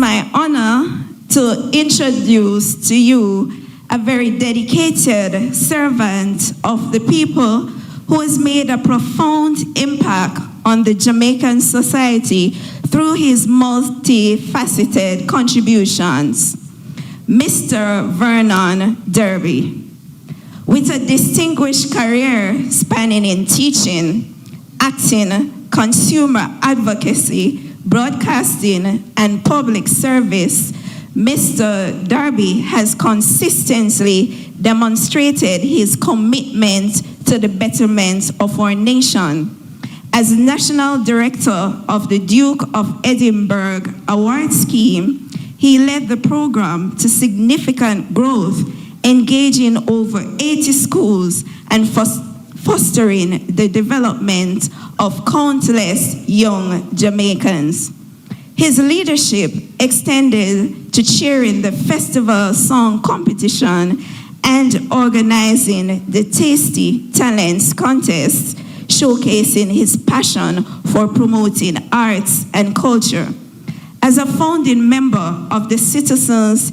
my honor to introduce to you a very dedicated servant of the people who has made a profound impact on the Jamaican society through his multifaceted contributions, Mr. Vernon Derby. With a distinguished career spanning in teaching, acting, consumer advocacy, broadcasting, and public service, Mr. Derby has consistently demonstrated his commitment to the betterment of our nation. As National Director of the Duke of Edinburgh Award Scheme, he led the program to significant growth, engaging over 80 schools and fostering the development of countless young Jamaicans. His leadership extended to chairing the festival song competition and organizing the Tasty Talents contest, showcasing his passion for promoting arts and culture. As a founding member of the Citizens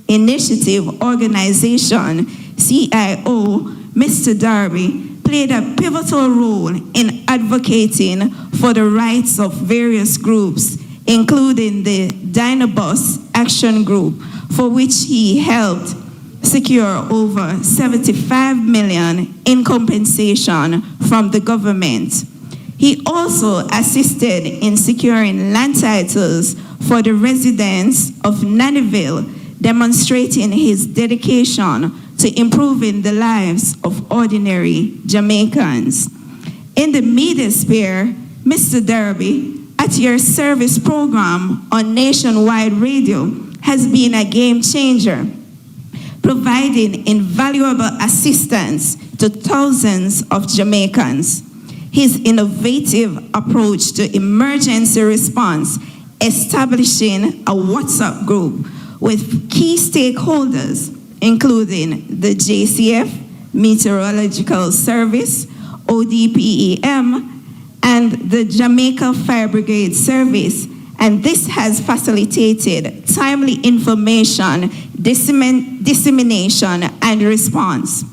Initiative Organization, CIO, Mr. Derby played a pivotal role in advocating for the rights of various groups, including the Dynabus Action Group, for which he helped secure over 75 million in compensation from the government. He also assisted in securing land titles for the residents of Nannyville, demonstrating his dedication to improving the lives of ordinary Jamaicans. In the media sphere, Mr. Derby, at your service program on nationwide radio, has been a game changer, providing invaluable assistance to thousands of Jamaicans. His innovative approach to emergency response, establishing a WhatsApp group with key stakeholders, including the JCF, Meteorological Service, ODPEM, and the Jamaica Fire Brigade Service, and this has facilitated timely information dissemination and response.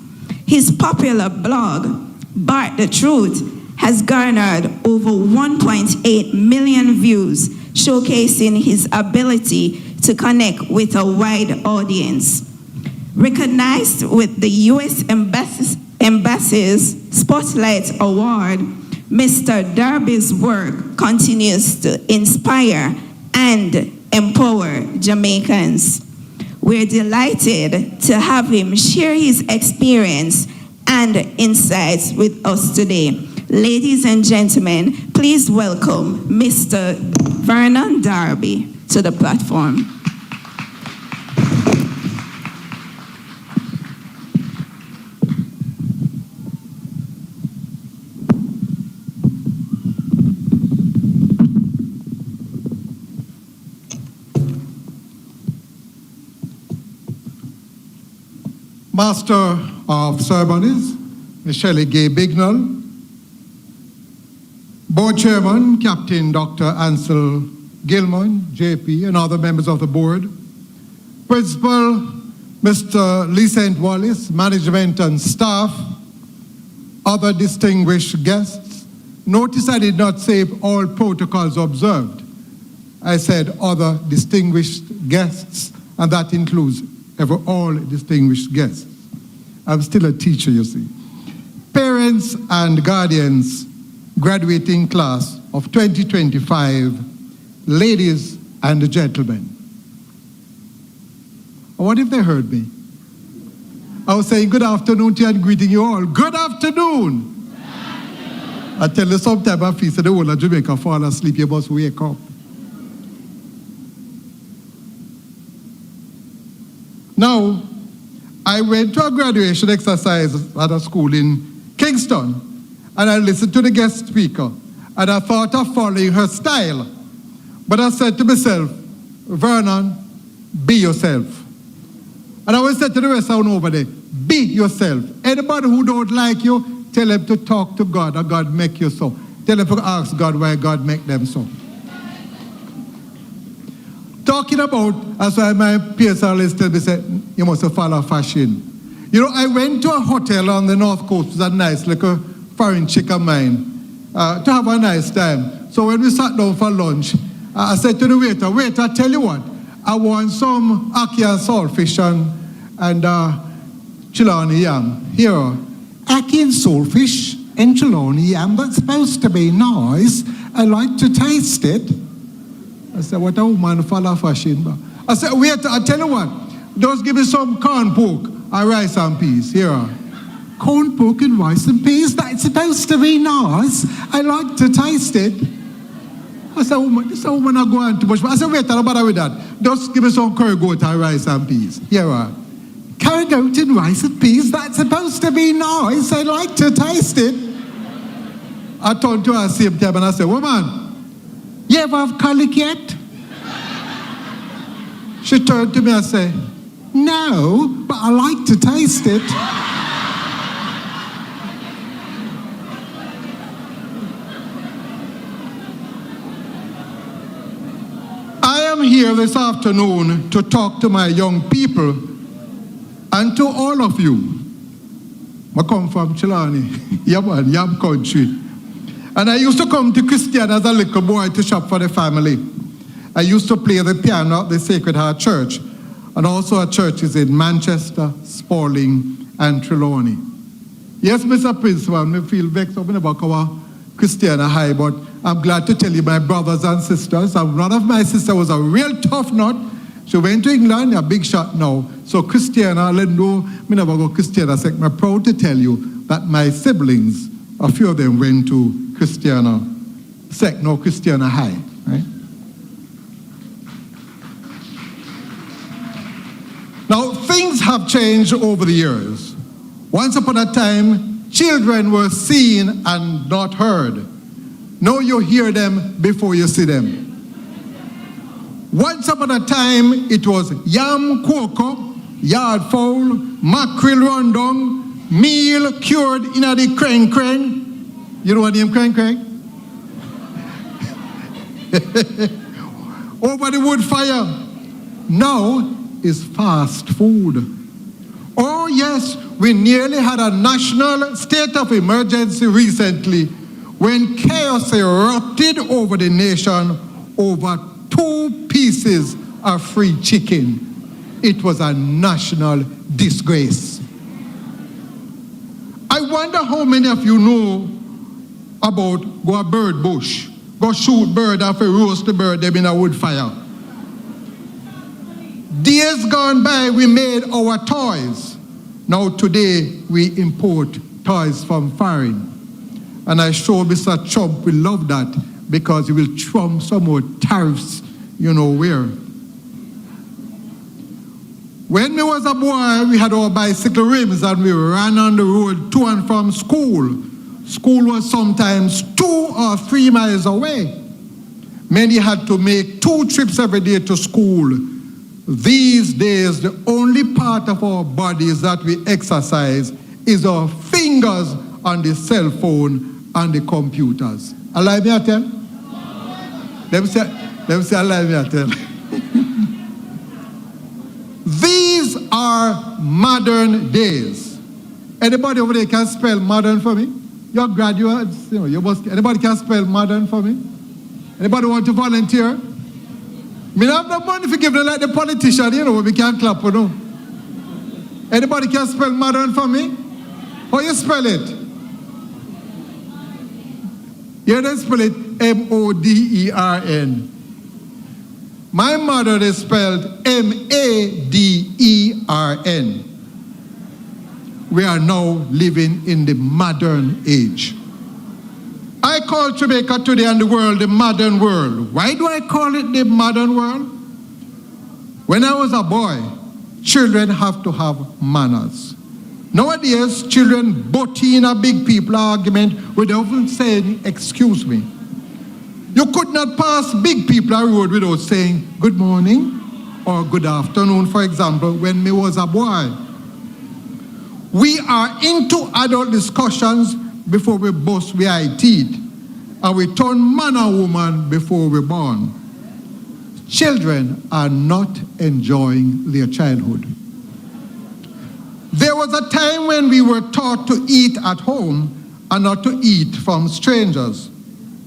His popular blog, Bart the Truth, has garnered over 1.8 million views, showcasing his ability to connect with a wide audience. Recognized with the U.S. Embassy's Spotlight Award, Mr. Derby's work continues to inspire and empower Jamaicans. We're delighted to have him share his experience and insights with us today. Ladies and gentlemen, please welcome Mr. Vernon Derby to the platform. Master of Ceremonies, Michelle Gay Bignall, Board Chairman, Captain Dr. Ansel Gilman, JP, and other members of the board, Principal Mr. Lee Wallace, management and staff, other distinguished guests. Notice I did not say all protocols observed. I said other distinguished guests, and that includes all distinguished guests. I'm still a teacher, you see. Parents and guardians, graduating class of 2025, ladies and gentlemen. I wonder if they heard me. I was saying good afternoon to you and greeting you all. Good afternoon. Good afternoon. I tell you sometime I feel the whole of Jamaica fall asleep, you must wake up. Now, I went to a graduation exercise at a school in Kingston, and I listened to the guest speaker, and I thought of following her style. But I said to myself, Vernon, be yourself. And I always said to the rest of them over there, be yourself. Anybody who don't like you, tell them to talk to God, and God make you so. Tell them to ask God why God make them so. To talking about, that's why my peers are listed, they said, you must follow fashion. You know, I went to a hotel on the North Coast, it was a nice little foreign chick of mine, to have a nice time. So when we sat down for lunch, I said to the waiter, I tell you what, I want some ackee and saltfish and Chilani yam. Here, Ackee and saltfish and Chilani yam, that's supposed to be nice. I like to taste it. I said, what a woman follow fashion. I said, wait, I tell you what, just give me some corn pork and rice and peas. Here. Corn pork and rice and peas, that's supposed to be nice. I like to taste it. I said, this woman are going too much. I said, wait, don't bother with that. Just give me some curry goat and rice and peas. Here. Curry goat and rice and peas, that's supposed to be nice. I like to taste it. I turned to her at the same time and I said, woman, you ever have colic yet? She turned to me and said, no, but I like to taste it. I am here this afternoon to talk to my young people and to all of you. I come from Chilani, Yam country. And I used to come to Christiana as a little boy to shop for the family. I used to play the piano at the Sacred Heart Church, and also at churches in Manchester, Spalding, and Trelawney. Yes, Mr. Principal, I feel vexed about our Christiana High, but I'm glad to tell you, my brothers and sisters, and one of my sisters was a real tough nut. She went to England, a big shot now. So Christiana, let know, me never go Christiana sect. I'm proud to tell you that my siblings, a few of them went to Christiana sect, no Christiana High, right? Now, things have changed over the years. Once upon a time, children were seen and not heard. Now you hear them before you see them. Once upon a time, it was yam cocoa, yard fowl, mackerel rundown, meal cured in the crane. You know what name crane? Over the wood fire. Now is fast food. Oh yes, we nearly had a national state of emergency recently when chaos erupted over the nation over 2 pieces of free chicken. It was a national disgrace. I wonder how many of you know about go a bird bush, go shoot bird and roast the bird them in a wood fire. Days gone by, we made our toys. Now today, we import toys from foreign. And I showed Mr. Trump we love that because he will trump some more tariffs, you know where. When we was a boy, we had our bicycle rims and we ran on the road to and from school. School was sometimes 2 or 3 miles away. Many had to make 2 trips every day to school. These days, the only part of our bodies that we exercise is our fingers on the cell phone and the computers. Allow me to tell? Let me say allow me to tell. These are modern days. Anybody over there can spell modern for me? You're graduates, you know, you must, anybody can spell modern for me? Anybody want to volunteer? Me have no money for give them like the politician, you know, we can't clap for no. Anybody can spell modern for me? How you spell it? You don't spell it M-O-D-E-R-N. My mother is spelled M-A-D-E-R-N. We are now living in the modern age. I call Jamaica today and the world the modern world. Why do I call it the modern world? When I was a boy, children have to have manners. Nowadays, children butt in a big people argument without even saying, excuse me. You could not pass big people on the road without saying good morning or good afternoon, for example, when me was a boy. We are into adult discussions before we bust our teeth, and we turn man and woman before we're born. children are not enjoying their childhood. There was a time when we were taught to eat at home and not to eat from strangers.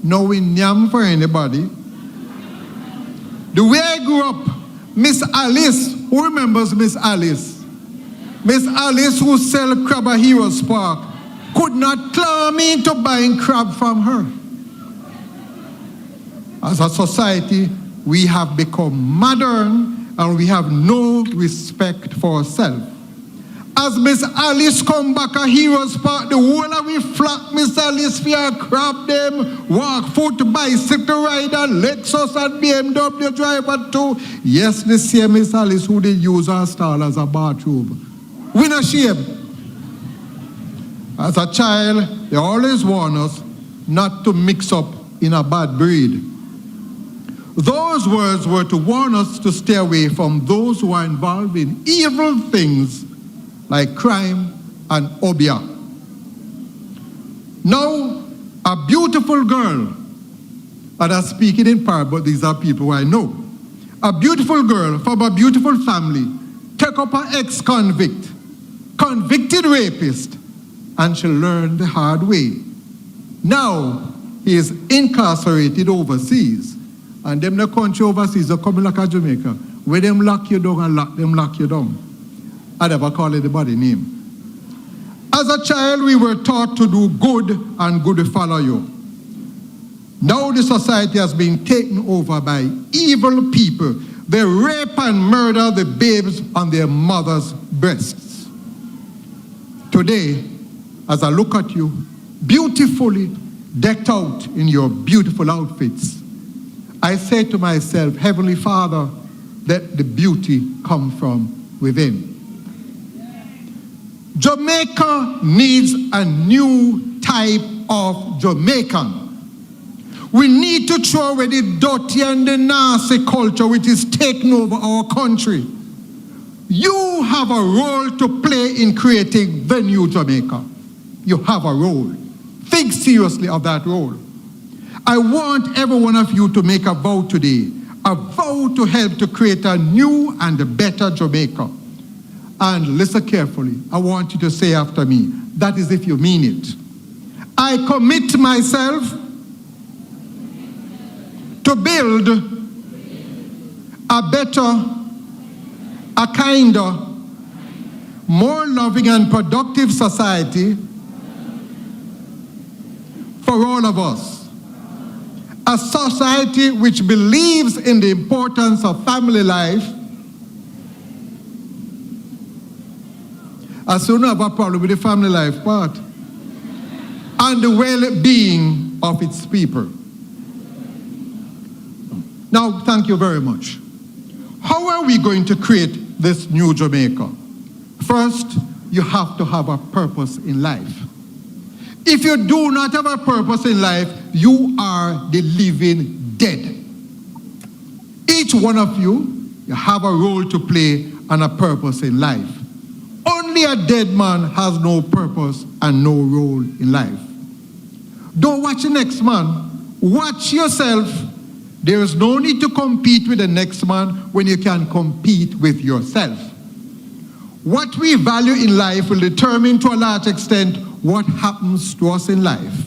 No we nyam for anybody. The way I grew up, Miss Alice, who remembers Miss Alice? Miss Alice, who sell crab at Heroes Park, could not clown me into buying crab from her. As a society, we have become modern and we have no respect for ourselves. As Miss Alice come back at Heroes Park, the whole of we flock Miss Alice for her crab them, walk foot, bicycle rider, Lexus and BMW driver too. Yes, the same Miss Alice who they use her stall as a bathroom. We not shame. As a child, they always warn us not to mix up in a bad breed. Those words were to warn us to stay away from those who are involved in evil things like crime and obia. Now, a beautiful girl, and I'm speaking in part, but these are people who I know. A beautiful girl from a beautiful family took up an ex-convict, convicted rapist, and she learned the hard way. Now, he is incarcerated overseas. And them the country overseas, they come like a Jamaica, where them lock you down and lock you down. I never call anybody name. As a child, we were taught to do good and good will follow you. Now the society has been taken over by evil people. They rape and murder the babes on their mothers' breasts. Today, as I look at you, beautifully decked out in your beautiful outfits, I say to myself, Heavenly Father, let the beauty come from within. Jamaica needs a new type of Jamaican. We need to throw away the dirty and the nasty culture which is taking over our country. You have a role to play in creating the new Jamaica. You have a role. Think seriously of that role. I want every one of you to make a vow today, a vow to help to create a new and a better Jamaica. And listen carefully. I want you to say after me. That is if you mean it. I commit myself to build a better, a kinder, more loving and productive society for all of us. A society which believes in the importance of family life. I still have a problem with the family life part. And the well-being of its people. Now, thank you very much. How are we going to create this new Jamaica? First, you have to have a purpose in life. If you do not have a purpose in life, you are the living dead. Each one of you have a role to play and a purpose in life. Only a dead man has no purpose and no role in life. Don't watch the next man. Watch yourself. There is no need to compete with the next man when you can compete with yourself. What we value in life will determine to a large extent what happens to us in life.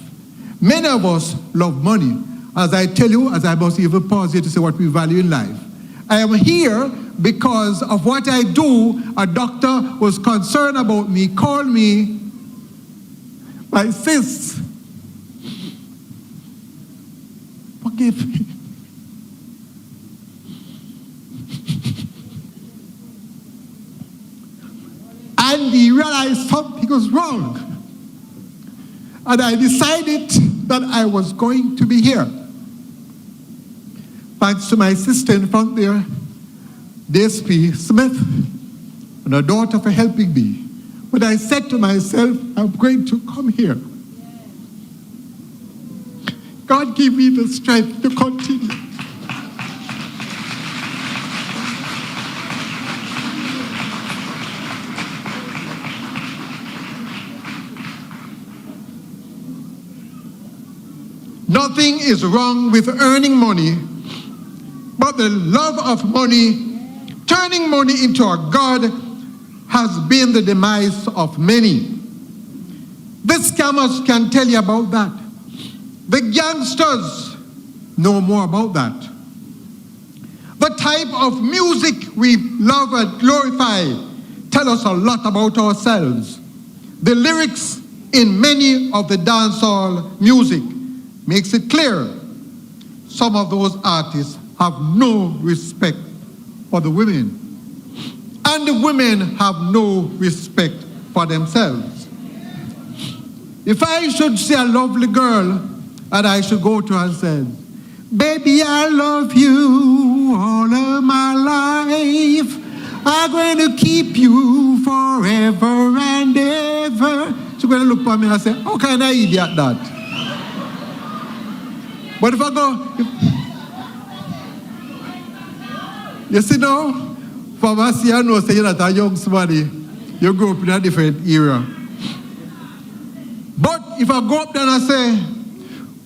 Many of us love money. As I tell you, as I must even pause here to say what we value in life. I am here because of what I do. A doctor was concerned about me, called me, my sis, forgive me. And he realized something was wrong. And I decided that I was going to be here. Thanks to my sister in front there, DSP Smith, and her daughter for helping me. But I said to myself, I'm going to come here. God give me the strength to continue. Nothing is wrong with earning money, but about the love of money, turning money into a god, has been the demise of many. The scammers can tell you about that. The gangsters know more about that. The type of music we love and glorify tell us a lot about ourselves. The lyrics in many of the dancehall music makes it clear some of those artists have no respect for the women. And the women have no respect for themselves. If I should see a lovely girl and I should go to her and say, baby, I love you all of my life. I'm going to keep you forever and ever. She's going to look at me and say, how can I idiot that? But if I go, you see now, from us here, I know say you're not a young somebody. You grew up in a different era. But if I go up there and I say,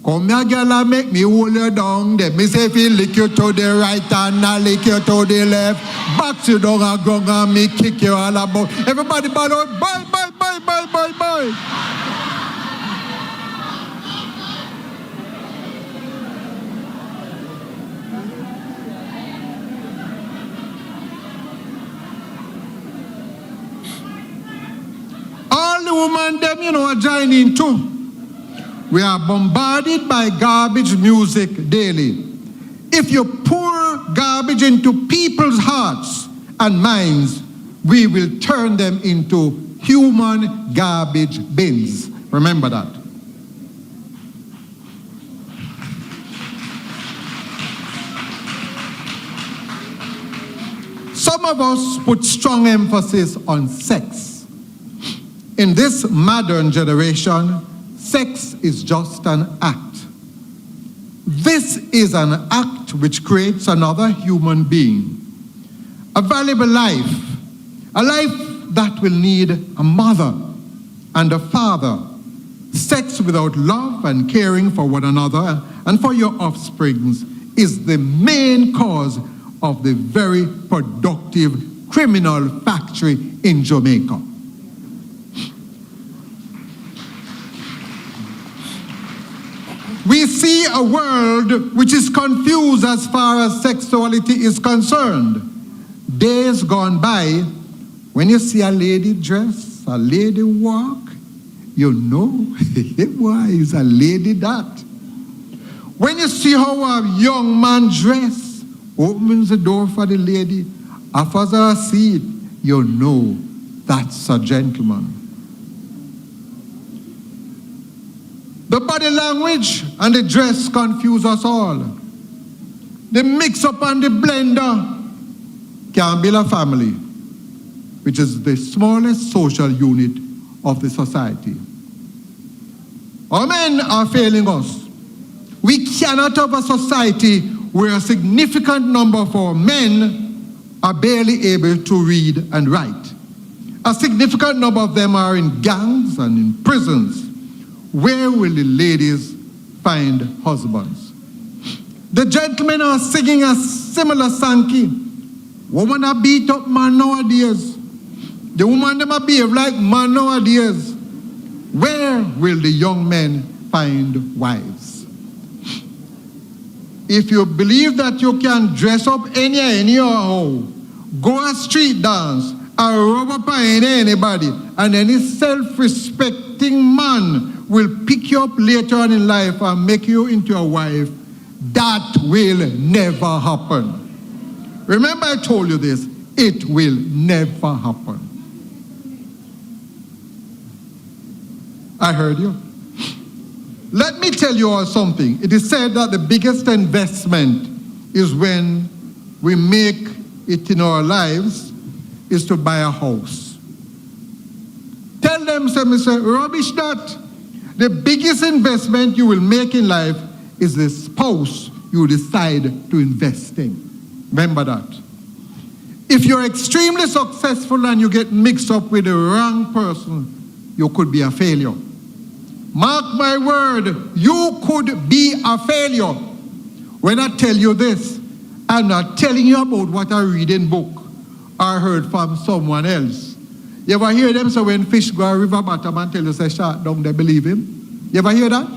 come here, girl, and make me hold you down. Then me say, if you lick you to the right and I lick you to the left, back you down and ground and me kick you all about. Everybody bad out, bye, bye, bye, bye, bye, bye. All the women, them, are joining too. We are bombarded by garbage music daily. If you pour garbage into people's hearts and minds, we will turn them into human garbage bins. Remember that. Some of us put strong emphasis on sex. In this modern generation, sex is just an act. This is an act which creates another human being, a valuable life, a life that will need a mother and a father. Sex without love and caring for one another and for your offspring is the main cause of the very productive criminal factory in Jamaica. We see a world which is confused as far as sexuality is concerned. Days gone by, when you see a lady dress, a lady walk, you know, why is a lady that? When you see how a young man dress, opens the door for the lady, offers her a seat, you know that's a gentleman. The body language and the dress confuse us all. The mix-up and the blender can build a family, which is the smallest social unit of the society. Our men are failing us. We cannot have a society where a significant number of our men are barely able to read and write. A significant number of them are in gangs and in prisons. Where will the ladies find husbands? The gentlemen are singing a similar sankey. Women are beat up man nowadays. The woman them are behave like man nowadays. Where will the young men find wives? If you believe that you can dress up anyhow, go a street dance, or rub up on anybody, and any self-respecting man will pick you up later on in life and make you into a wife, that will never happen. Remember I told you this, it will never happen. I heard you. Let me tell you all something. It is said that the biggest investment is when we make it in our lives is to buy a house. Tell them, say, rubbish that. The biggest investment you will make in life is the spouse you decide to invest in. Remember that. If you're extremely successful and you get mixed up with the wrong person, you could be a failure. Mark my word, you could be a failure. When I tell you this, I'm not telling you about what I read in book or heard from someone else. You ever hear them say when fish go a river bottom and tell you say shark down, they believe him? You ever hear that?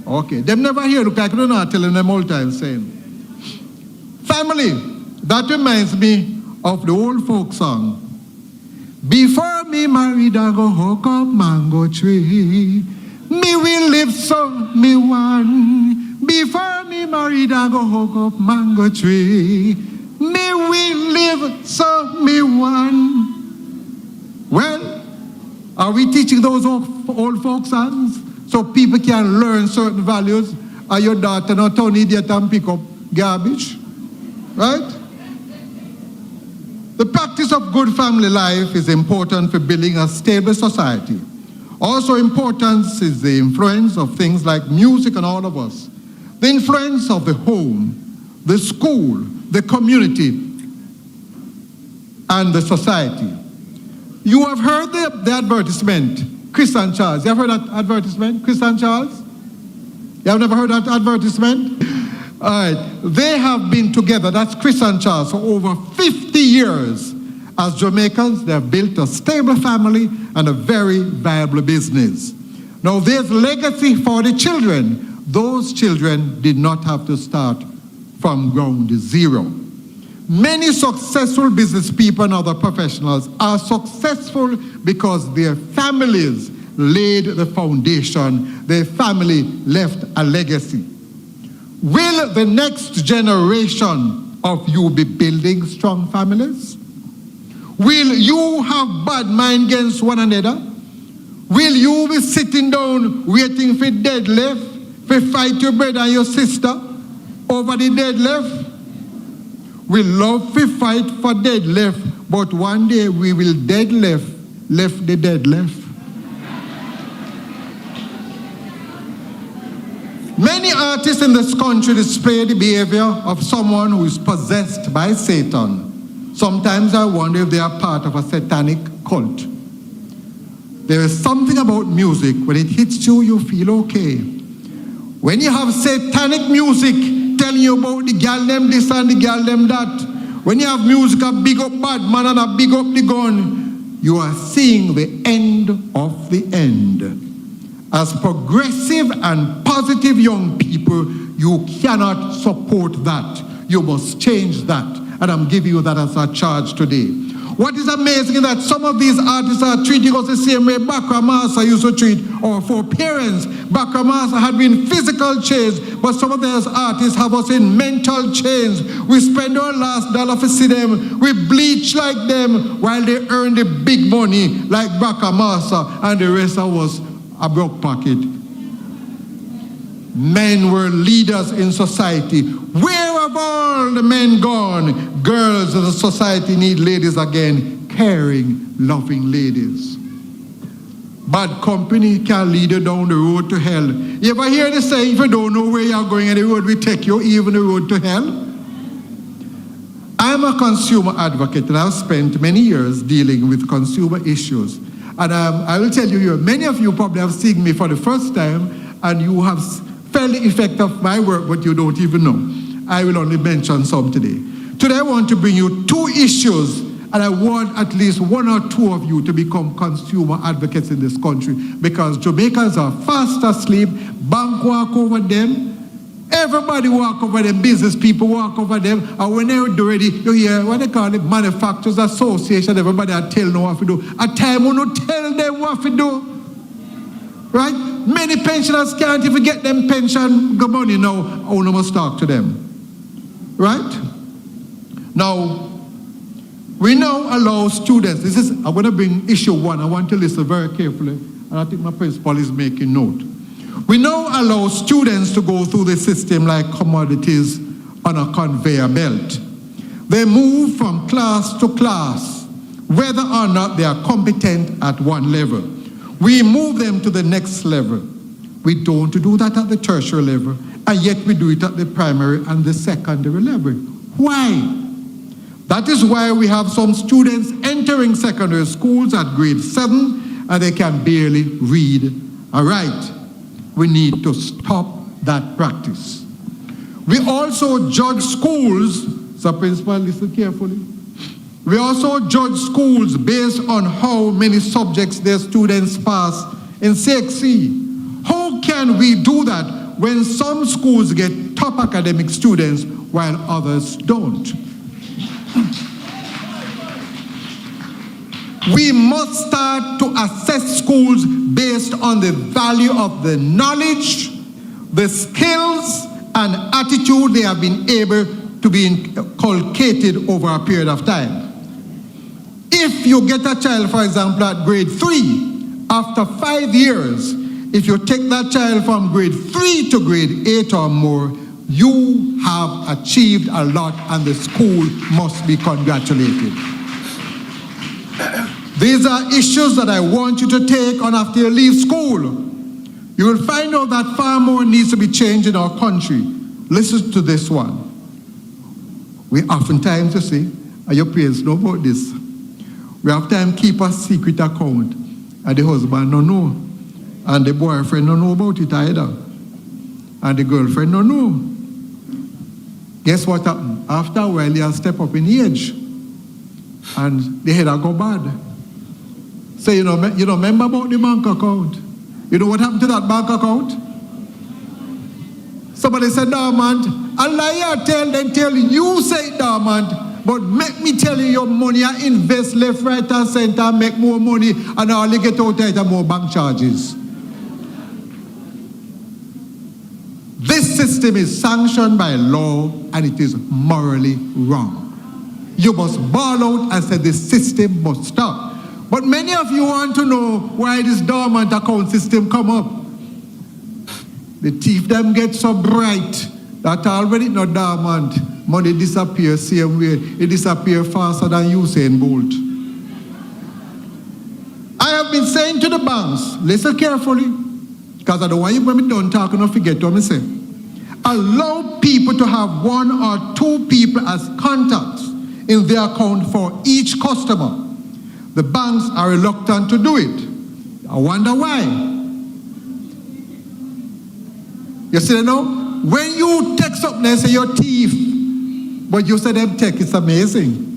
Okay. Them never hear, look like they're not telling them all time saying. Family, that reminds me of the old folk song. Before me married, I go hook up mango tree. Me will live so me one. Before me married, I go hook up mango tree. Me will live so me one. Well, are we teaching those old folk songs so people can learn certain values? Are your daughter not turn idiot and pick up garbage? Right? The practice of good family life is important for building a stable society. Also important is the influence of things like music on all of us. The influence of the home, the school, the community, and the society. You have heard the advertisement, Chris and Charles. You have heard that advertisement, Chris and Charles? You have never heard that advertisement? All right. They have been together, that's Chris and Charles, for over 50 years. As Jamaicans, they have built a stable family and a very viable business. Now, there's legacy for the children. Those children did not have to start from ground zero. Many successful business people and other professionals are successful because their families laid the foundation. Their family left a legacy. Will the next generation of you be building strong families? Will you have bad mind against one another? Will you be sitting down waiting for deadlift, for fight your brother and your sister over the deadlift? We love to fight for deadlift, but one day we will left the deadlift. Many artists in this country display the behavior of someone who is possessed by Satan. Sometimes I wonder if they are part of a satanic cult. There is something about music, when it hits you, you feel okay. When you have satanic music telling you about the girl them this and the girl them that, when you have music a big up bad man and a big up the gun, you are seeing the end of the end. As progressive and positive young people, you cannot support that. You must change that. And I'm giving you that as a charge today. What is amazing is that some of these artists are treating us the same way Bakra Masa used to treat our foreparents. Bakra Masa had been physical chains, but some of those artists have us in mental chains. We spend our last dollar to see them. We bleach like them while they earn the big money like Bakra Masa, and the rest of us a broke pocket. Men were leaders in society. Where have all the men gone? Girls in the society need ladies again, caring, loving ladies. Bad company can lead you down the road to hell. You ever hear the saying, if you don't know where you're going, and the road will take you, even the road to hell? I'm a consumer advocate, and I've spent many years dealing with consumer issues. And I will tell you here, many of you probably have seen me for the first time, and you have felt the effect of my work, but you don't even know. I will only mention some today. Today I want to bring you two issues, and I want at least one or two of you to become consumer advocates in this country, because Jamaicans are fast asleep, bank walk over them, everybody walk over them, business people walk over them, and when they're ready, you hear what they call it, Manufacturers Association, everybody are telling them what to do. At time when you tell them what to do, right? Many pensioners can't even get them pension money now. Owner must talk to them. Right? Now, we now allow students. I'm going to bring issue one. I want to listen very carefully. And I think my principal is making note. We now allow students to go through the system like commodities on a conveyor belt. They move from class to class, whether or not they are competent at one level. We move them to the next level. We don't do that at the tertiary level, and yet we do it at the primary and the secondary level. Why? That is why we have some students entering secondary schools at grade 7, and they can barely read and write. We need to stop that practice. We also judge schools, so principal, listen carefully. We also judge schools based on how many subjects their students pass in CXC. How can we do that when some schools get top academic students while others don't? We must start to assess schools based on the value of the knowledge, the skills, and attitude they have been able to be inculcated over a period of time. If you get a child, for example, at grade 3, after 5 years, if you take that child from grade 3 to grade 8 or more, you have achieved a lot and the school must be congratulated. These are issues that I want you to take on after you leave school. You will find out that far more needs to be changed in our country. Listen to this one. We oftentimes, you see, and your parents know about this, we have time keep a secret account, and the husband don't know, and the boyfriend don't know about it either, and the girlfriend don't know. Guess what happened? After a while, you step up in age, and the head go bad. So you know remember about the bank account? You know what happened to that bank account? Somebody said dormant. A liar tell you say dormant, but make me tell you your money I invest left, right, and center, make more money, and all you get out it more bank charges. This system is sanctioned by law and it is morally wrong. You must bawl out and say the system must stop. But many of you want to know why this dormant account system come up. The thief them get so bright that already not dormant. Money disappears same way. It disappears faster than Usain Bolt. I have been saying to the banks, listen carefully, because I don't want you when we done talking or forget what I say. Allow people to have 1 or 2 people as contacts in their account for each customer. The banks are reluctant to do it. I wonder why. You see now, when you text up and say you're thief, but you say them tech, it's amazing.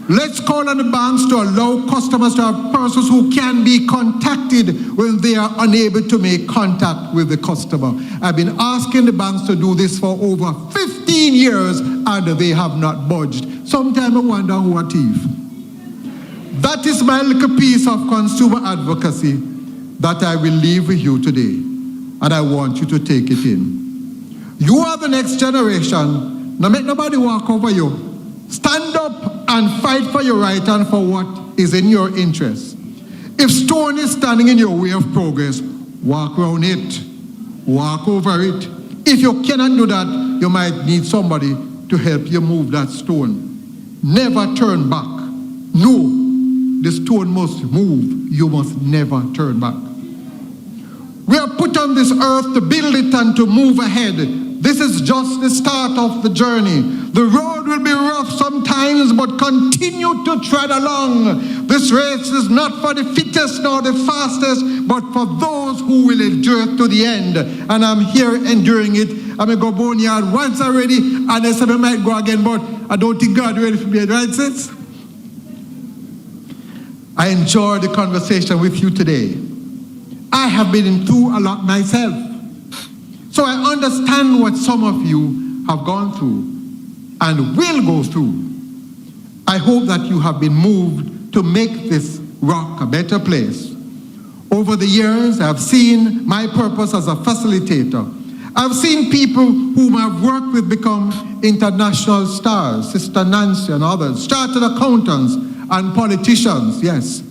Let's call on the banks to allow customers to have persons who can be contacted when they are unable to make contact with the customer. I've been asking the banks to do this for over 15 years and they have not budged. Sometimes I wonder who are thief. That is my little piece of consumer advocacy that I will leave with you today. And I want you to take it in. You are the next generation. Now make nobody walk over you. Stand up and fight for your right and for what is in your interest. If stone is standing in your way of progress, walk around it. Walk over it. If you cannot do that, you might need somebody to help you move that stone. Never turn back. No. The stone must move. You must never turn back. We are put on this earth to build it and to move ahead. This is just the start of the journey. The road will be rough sometimes, but continue to tread along. This race is not for the fittest nor the fastest, but for those who will endure to the end. And I'm here enduring it. I'm going to go boneyard once already, and I said I might go again, but I don't think God ready for me, right, sis? I enjoyed the conversation with you today. I have been through a lot myself. So I understand what some of you have gone through and will go through. I hope that you have been moved to make this rock a better place. Over the years, I've seen my purpose as a facilitator. I've seen people whom I've worked with become international stars, Sister Nancy and others, chartered accountants and politicians, yes.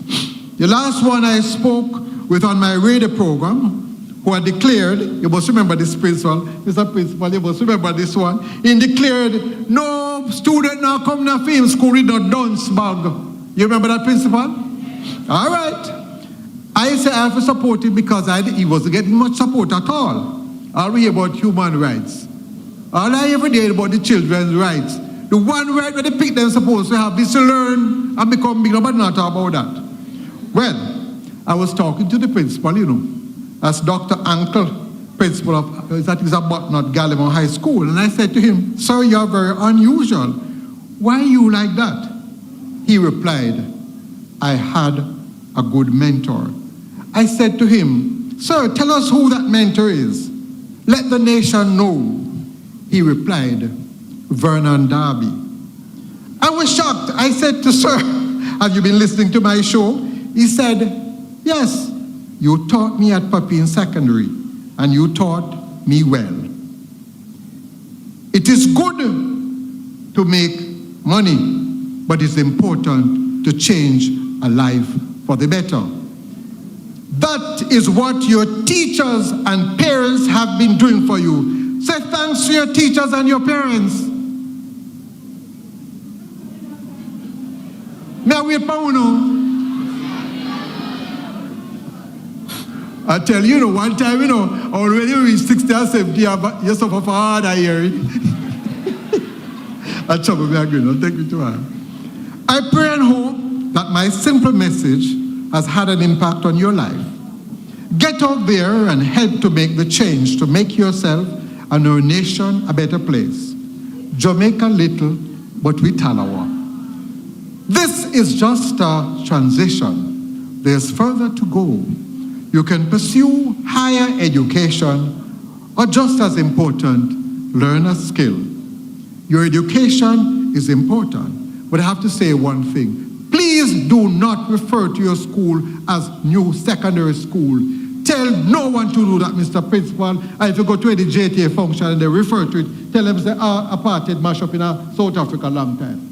The last one I spoke with on my radio program, who had declared, you must remember this principal, Mr. Principal, you must remember this one, he declared, no student now come to film school with no dunce bag. You remember that principal? All right. I say I have to support him because he wasn't getting much support at all. All we hear about human rights. All I ever did about the children's rights. The one right where they pick them supposed to have is to learn and become bigger, but not talk about that. Well, I was talking to the principal, as Dr. Uncle principal of, that is about not Gallimore High School. And I said to him, sir, you're very unusual. Why are you like that? He replied, I had a good mentor. I said to him, sir, tell us who that mentor is. Let the nation know. He replied, Vernon Darby. I was shocked. I said to sir, have you been listening to my show? He said, yes, you taught me at Papine Secondary, and you taught me well. It is good to make money, but it's important to change a life for the better. That is what your teachers and parents have been doing for you. Say thanks to your teachers and your parents. May I wait for you? I tell you, one time, already we reach 60 or 70, you suffer for hard hearing. I trouble me again, I'll take it to her. I pray and hope that my simple message has had an impact on your life. Get out there and help to make the change, to make yourself and our nation a better place. Jamaica little, but we Talawa. This is just a transition. There's further to go. You can pursue higher education, or just as important, learn a skill. Your education is important, but I have to say one thing. Please do not refer to your school as New Secondary School. Tell no one to do that, Mr. Principal. And if you go to any JTA function and they refer to it, tell them say, apartheid mash up in South Africa a long time.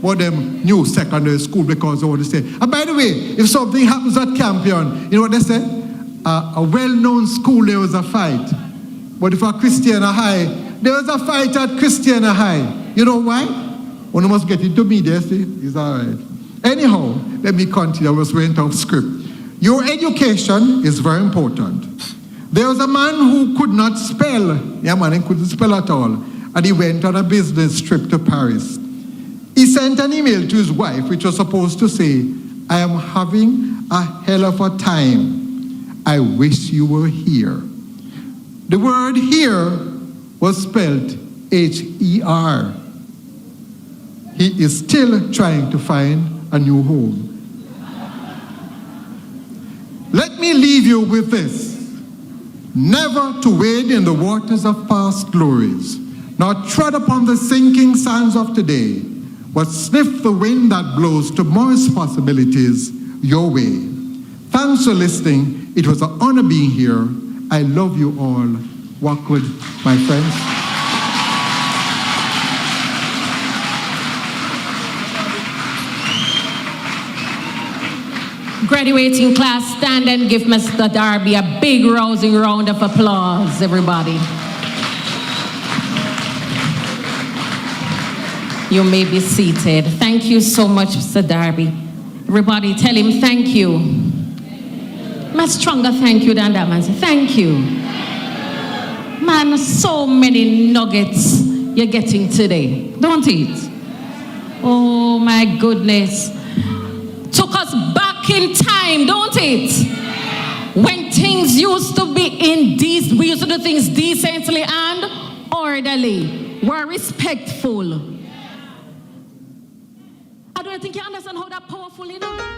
But them New Secondary School because they want to say. And by the way, if something happens at Campion, you know what they say? A well-known school, there was a fight. But if a Christiana High, there was a fight at Christiana High. You know why? One must get into media, see? It's all right. Anyhow, let me continue. I was went off script. Your education is very important. There was a man who could not spell. Yeah, man, he couldn't spell at all. And he went on a business trip to Paris. He sent an email to his wife, which was supposed to say, I am having a hell of a time. I wish you were here. The word here was spelled H-E-R. He is still trying to find a new home. Let me leave you with this. Never to wade in the waters of past glories, nor tread upon the sinking sands of today, but sniff the wind that blows tomorrow's possibilities your way. Thanks for listening. It was an honor being here. I love you all. Walk good, my friends. Graduating class, stand and give Mr. Darby a big rousing round of applause, everybody. You may be seated. Thank you so much, Mr. Darby. Everybody tell him thank you. Much stronger thank you than that, man. Say thank you. Man, so many nuggets you're getting today, don't it? Oh my goodness. Took us back in time, don't it? When things used to be we used to do things decently and orderly. We're respectful. I don't think you understand how that powerful, you know?